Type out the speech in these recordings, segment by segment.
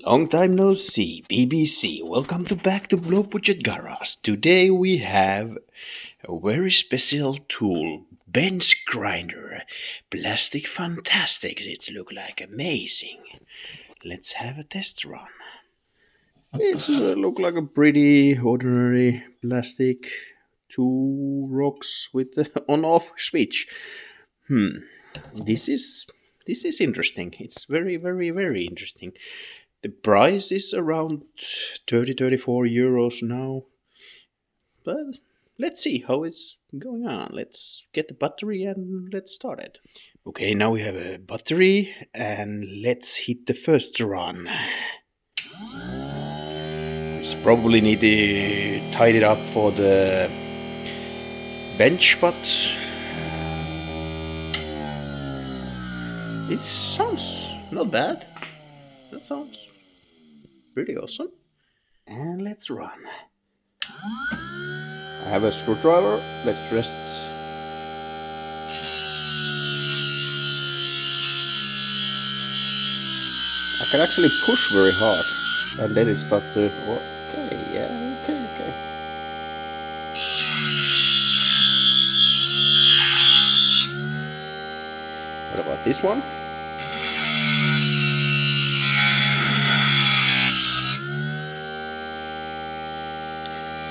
Long time no see, BBC. Welcome to back to Low Budget Garage. Today we have a very special tool, bench grinder. Plastic fantastic. It look like amazing. Let's have a test run. It's look like a pretty ordinary plastic. Two rocks with the on-off switch. Hmm. This is this is interesting. It's very interesting. The price is around 34 euros now. But let's see how it's going on. Let's get the battery and let's start it. Okay, now we have a battery and let's hit the first run. It's probably need to tidy it up for the bench, but it sounds not bad. That sounds pretty awesome. And let's run. I have a screwdriver. Let's rest. I can actually push very hard, and then it starts to. Okay, yeah, okay. What about this one?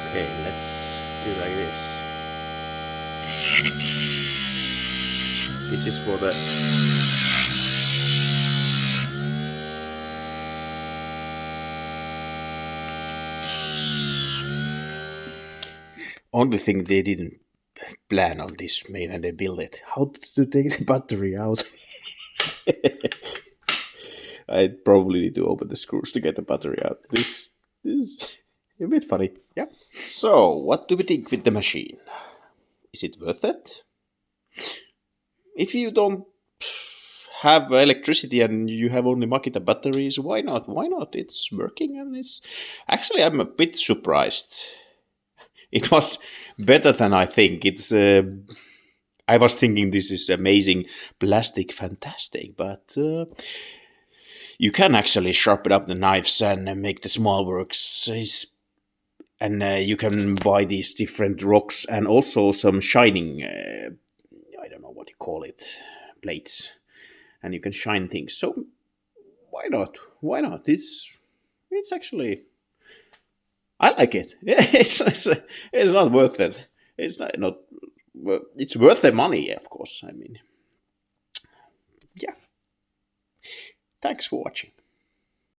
Okay, let's do like this. This is for the only thing they didn't plan on this made and they built it. How to take the battery out? I probably need to open the screws to get the battery out. This is a bit funny. Yeah. So, what do we think with the machine? Is it worth it? If you don't have electricity and you have only Makita batteries, why not? Why not? It's working and it's actually I'm a bit surprised. It was better than I think. It's I was thinking this is amazing, plastic, fantastic, but you can actually sharpen up the knives and make the small works. And you can buy these different rocks and also some shining. I don't know what you call it, plates, and you can shine things. So why not? Why not? It's actually I like it. It's not worth it. It's not. It's worth the money, of course. I mean, yeah. Thanks for watching.